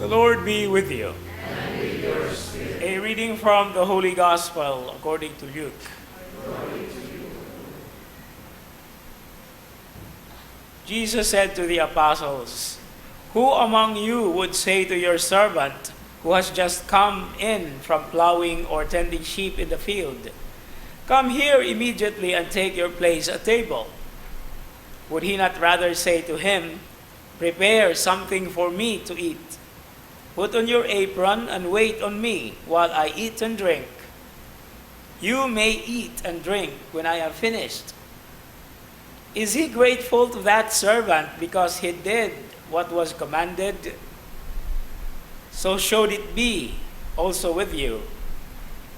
The Lord be with you. And with your spirit. A reading from the Holy Gospel according to Luke. Glory to you. Jesus said to the apostles, "Who among you would say to your servant who has just come in from plowing or tending sheep in the field, 'Come here immediately and take your place at table'? Would he not rather say to him, 'Prepare something for me to eat. Put on your apron and wait on me while I eat and drink. You may eat and drink when I have finished.' Is he grateful to that servant because he did what was commanded? So should it be also with you.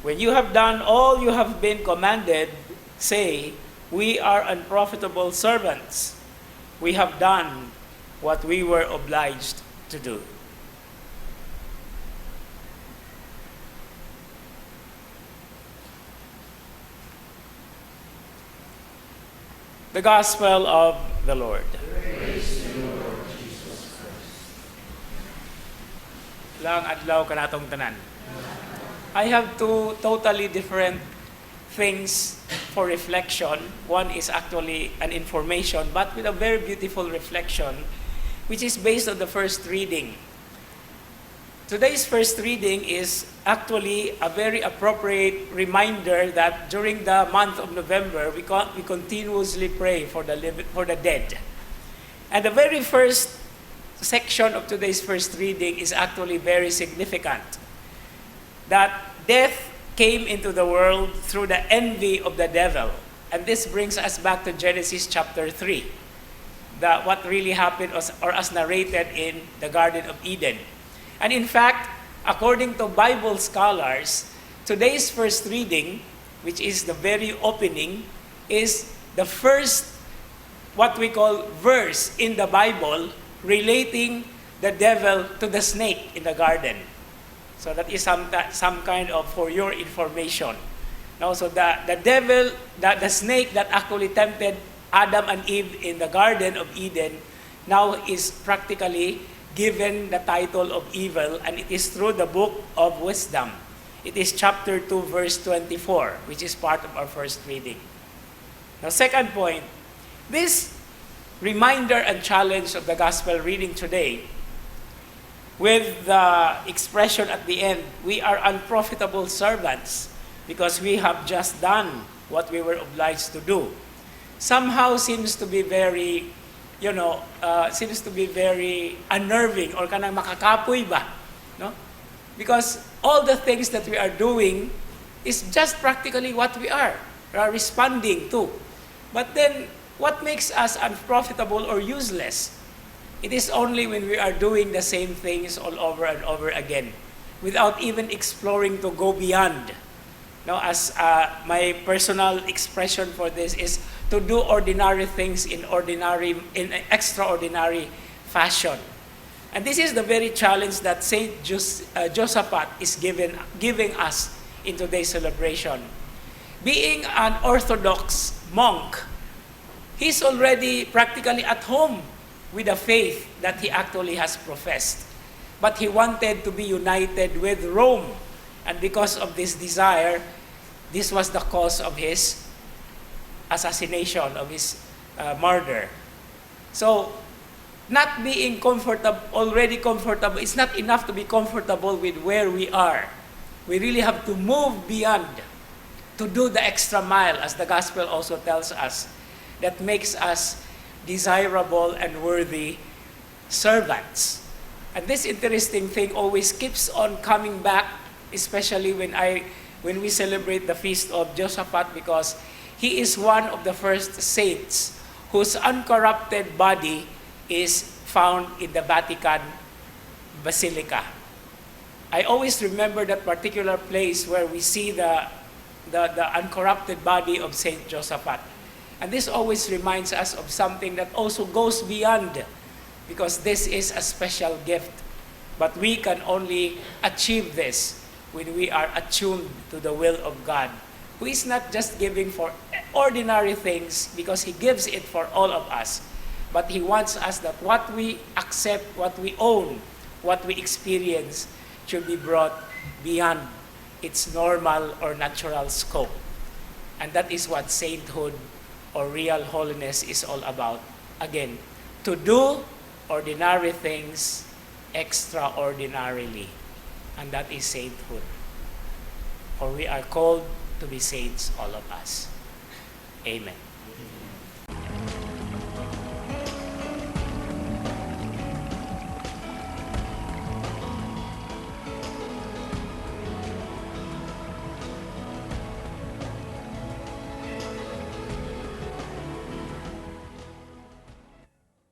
When you have done all you have been commanded, say, 'We are unprofitable servants. We have done what we were obliged to do.'" The Gospel of the Lord. Praise to you, Lord Jesus Christ. Lang adlaw kanatong tanan. I have two totally different things for reflection. One is actually an information, but with a very beautiful reflection, which is based on the first reading. Today's first reading is actually a very appropriate reminder that during the month of November, we continuously pray for the dead. And the very first section of today's first reading is actually very significant. That death came into the world through the envy of the devil. And this brings us back to Genesis chapter 3. What really happened or as narrated in the Garden of Eden. And in fact, according to Bible scholars, today's first reading, which is the very opening, is the first, what we call, verse in the Bible relating the devil to the snake in the garden. So that is some kind of for your information. Now, so the devil, the snake that actually tempted Adam and Eve in the Garden of Eden, now is practically given the title of evil, and it is through the book of wisdom. It is chapter 2, verse 24, which is part of our first reading. Now, second point, this reminder and challenge of the gospel reading today, with the expression at the end, "We are unprofitable servants because we have just done what we were obliged to do," somehow seems to be very unnerving or kanang makakapoy ba, no? Because all the things that we are doing is just practically what we are responding to. But then, what makes us unprofitable or useless? It is only when we are doing the same things all over and over again, without even exploring to go beyond. Now, as my personal expression for this is to do ordinary things in extraordinary fashion. And this is the very challenge that Saint Josaphat is giving us in today's celebration. Being an Orthodox monk, he's already practically at home with the faith that he actually has professed. But he wanted to be united with Rome. And because of this desire, this was the cause of his assassination, of his murder. So, not being already comfortable, it's not enough to be comfortable with where we are. We really have to move beyond, to do the extra mile, as the gospel also tells us, that makes us desirable and worthy servants. And this interesting thing always keeps on coming back, especially when we celebrate the feast of Josaphat, because he is one of the first saints whose uncorrupted body is found in the Vatican Basilica. I always remember that particular place where we see the uncorrupted body of Saint Josaphat. And this always reminds us of something that also goes beyond, because this is a special gift. But we can only achieve this when we are attuned to the will of God, who is not just giving for ordinary things because He gives it for all of us, but He wants us that what we accept, what we own, what we experience should be brought beyond its normal or natural scope. And that is what sainthood or real holiness is all about. Again, to do ordinary things extraordinarily. And that is sainthood. For we are called to be saints, all of us. Amen.